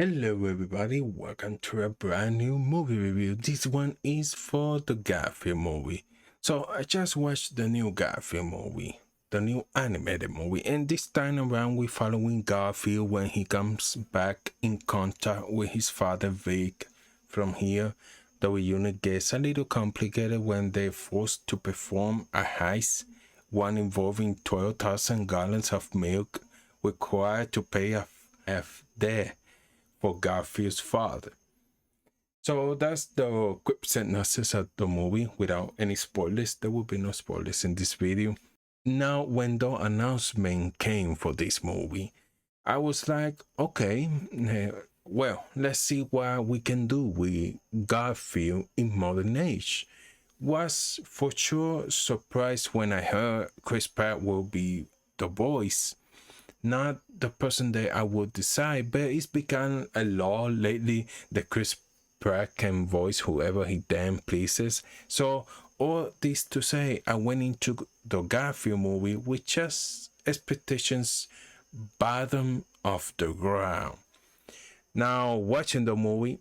Hello everybody, welcome to a brand new movie review. This one is for the Garfield movie. So I just watched the new Garfield movie, the new animated movie, and this time around we're following Garfield when he comes back in contact with his father Vic. From here, the reunion gets a little complicated when they're forced to perform a heist, one involving 12,000 gallons of milk required to pay off debt for Garfield's father. So that's the quick synopsis of the movie without any spoilers. There will be no spoilers in this video. Now, when the announcement came for this movie, I was like, okay, well, let's see what we can do with Garfield in modern age. Was for sure surprised when I heard Chris Pratt will be the voice, not the person that I would decide, but it's become a law lately that Chris Pratt can voice whoever he damn pleases. So all this to say, I went into the Garfield movie with just expectations bottom of the ground. Now watching the movie,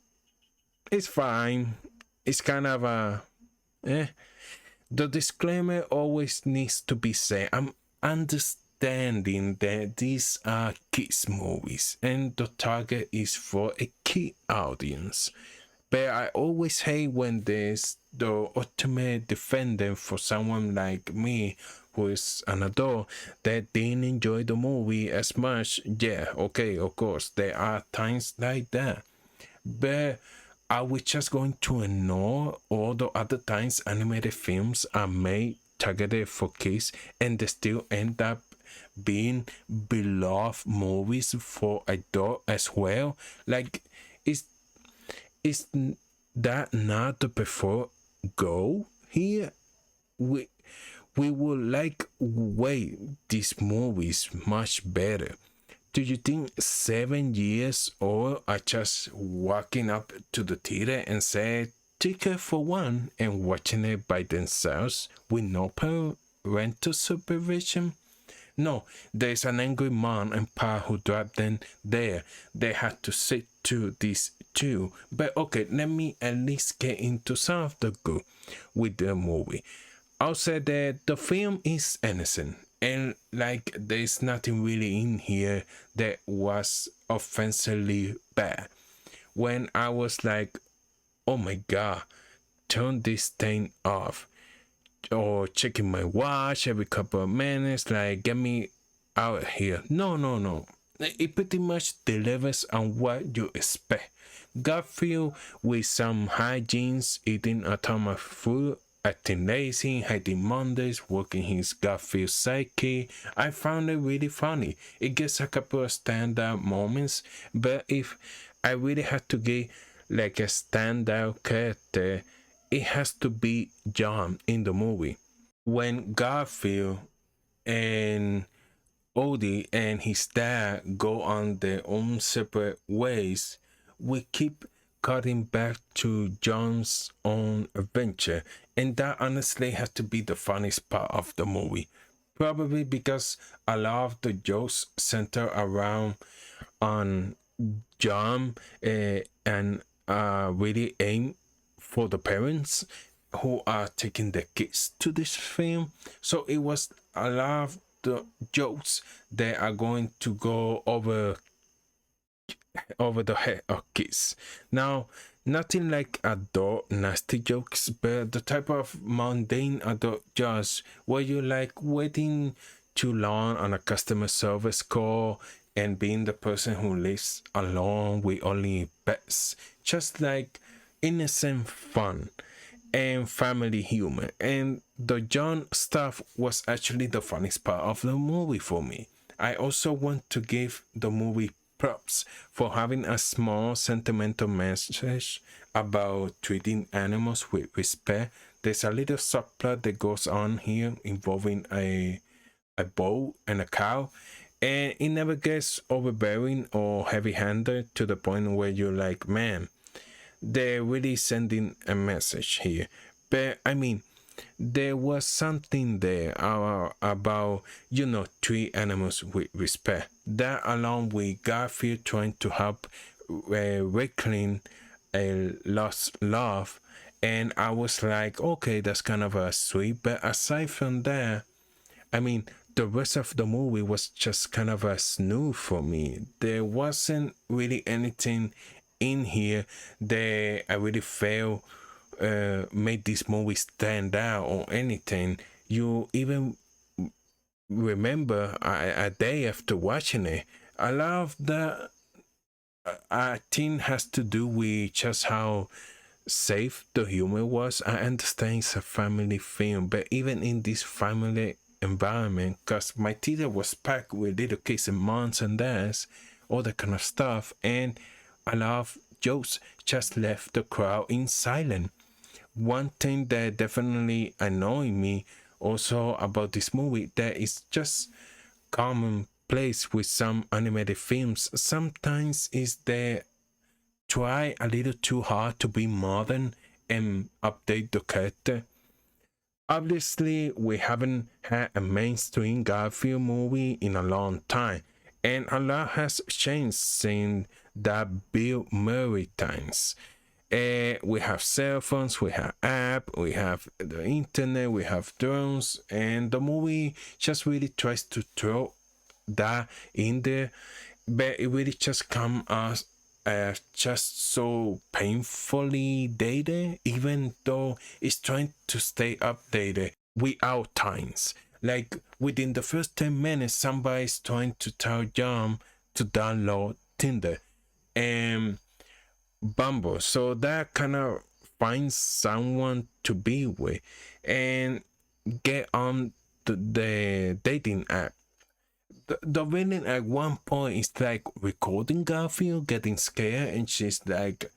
it's fine. It's kind of a The disclaimer always needs to be said. I'm understanding that these are kids movies and the target is for a kid audience, but I always hate when there's the ultimate defender for someone like me who is an adult that didn't enjoy the movie as much. Yeah, okay, of course there are times like that, but are we just going to ignore all the other times animated films are made targeted for kids and they still end up being beloved movies for adults as well? Like, is that not the preferred goal here? We we would like way these movies much better. Do you think 7 years old are just walking up to the theater and say ticket for one and watching it by themselves with no parental supervision? No, there's an angry mom and pa who dropped them there. They had to sit to this too. But okay, let me at least get into some of the good with the movie. I'll say that the film is innocent and like there's nothing really in here that was offensively bad. When I was like, oh my god, turn this thing off, or checking my watch every couple of minutes, like get me out of here. No. It pretty much delivers on what you expect. Garfield with some hygienes, eating a ton of food, acting lazy, hiding Mondays, working his Garfield psyche. I found it really funny. It gets a couple of standout moments, but if I really had to get like a standout character, it has to be John in the movie. When Garfield and Odie and his dad go on their own separate ways, we keep cutting back to John's own adventure, and that honestly has to be the funniest part of the movie. Probably because a lot of the jokes center around on John and really aim for the parents who are taking their kids to this film. So it was a lot of the jokes that are going to go over the head of kids. Now, nothing like adult nasty jokes, but the type of mundane adult jokes where you like waiting too long on a customer service call and being the person who lives alone with only pets. Just like innocent fun and family humor. And the John stuff was actually the funniest part of the movie for me. I also want to give the movie props for having a small sentimental message about treating animals with respect. There's a little subplot that goes on here involving a bull and a cow, and it never gets overbearing or heavy-handed to the point where you're like, man, they're really sending a message here. But I mean, there was something there about, treat animals with respect. That along with Garfield trying to help reclaim a lost love, and I was like, okay, that's kind of a sweet. But aside from that, I mean, the rest of the movie was just kind of a snooze for me. There wasn't really anything in here that I really felt made this movie stand out or anything. You even remember a day after watching it, a lot of the I think has to do with just how safe the humor was. I understand it's a family film, but even in this family environment, because my theater was packed with little kids and moms and dads, all that kind of stuff, and a lot of jokes just left the crowd in silence. One thing that definitely annoyed me also about this movie that is just commonplace with some animated films sometimes is they try a little too hard to be modern and update the character. Obviously, we haven't had a mainstream Garfield movie in a long time, and a lot has changed since that Bill Murray times. We have cell phones, we have app, we have the internet, we have drones, and the movie just really tries to throw that in there, but it really just comes as just so painfully dated, even though it's trying to stay updated without times. Like within the first 10 minutes, somebody's trying to tell John to download Tinder and Bumble. So that kind of finds someone to be with and get on the dating app. The villain at one point is like recording Garfield getting scared, and she's like,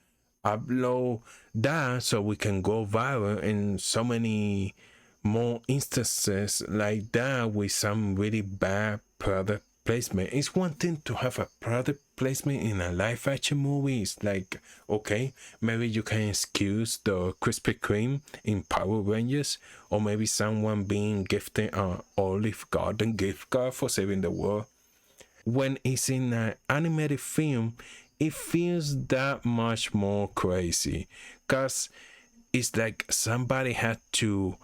upload that so we can go viral, and so many more instances like that with some really bad product placement. It's one thing to have a product placement in a live action movie. It's like, okay, maybe you can excuse the Krispy Kreme in Power Rangers, or maybe someone being gifted an Olive Garden gift card for saving the world. When it's in an animated film, it feels that much more crazy because it's like somebody had to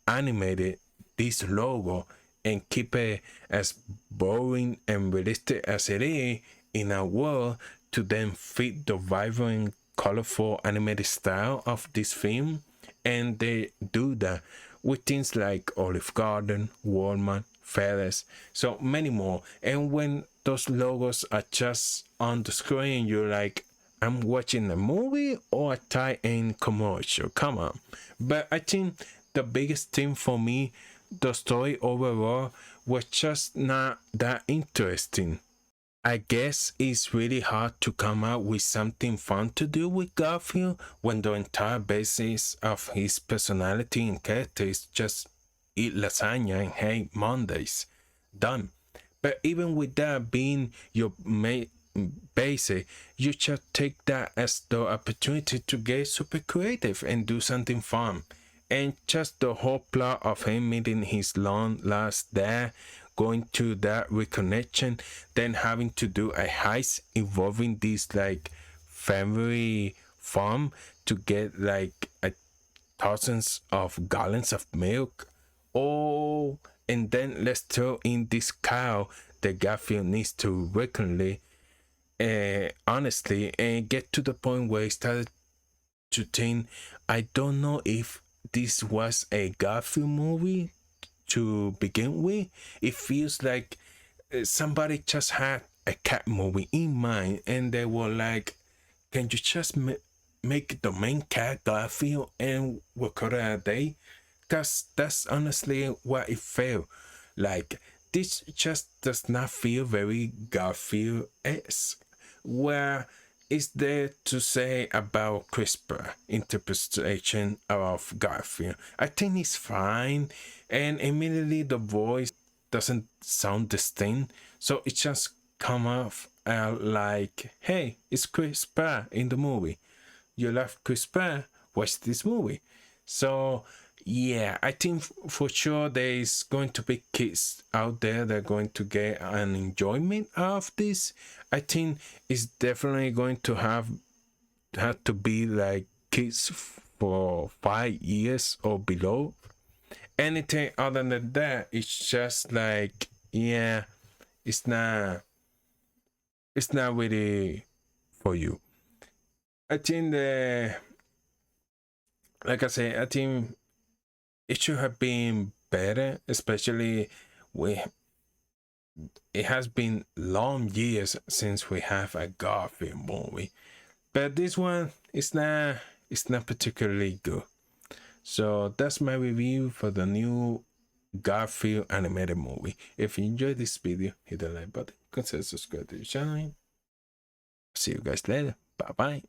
animate it, this logo, and keep it as boring and realistic as it is in a world to then fit the vibrant, colorful animated style of this film. And they do that with things like Olive Garden, Walmart, FedEx, so many more. And when those logos are just on the screen, you're like, I'm watching a movie or a tie-in commercial. Come on. But I think the biggest thing for me, the story overall was just not that interesting. I guess it's really hard to come out with something fun to do with Garfield when the entire basis of his personality and character is just eat lasagna and hate Mondays. Done. But even with that being your main basic, you should take that as the opportunity to get super creative and do something fun. And just the whole plot of him meeting his long lost dad, going to that reconnection, then having to do a heist involving this like family farm to get like thousands of gallons of milk. Oh, and then let's throw in this cow that Garfield needs to regularly, honestly, and get to the point where he started to think, I don't know if this was a Garfield movie to begin with. It feels like somebody just had a cat movie in mind, and they were like, can you just make the main cat Garfield and we'll call it a day? Because that's honestly what it felt like. This just does not feel very Garfield-esque. Where is there to say about CRISPR interpretation of Garfield? I think it's fine, and immediately the voice doesn't sound distinct, so it just come off like, hey, it's CRISPR in the movie. You love CRISPR? Watch this movie. So Yeah, I think for sure there is going to be kids out there that are going to get an enjoyment of this. I think it's definitely going to have to be like kids for 5 years or below. Anything other than that, it's just like, yeah, it's not really for you. I think the like I say, I think it should have been better, especially with it has been long years since we have a Garfield movie. But this one is not particularly good. So that's my review for the new Garfield animated movie. If you enjoyed this video, hit the like button, consider subscribing to the channel. See you guys later. Bye bye.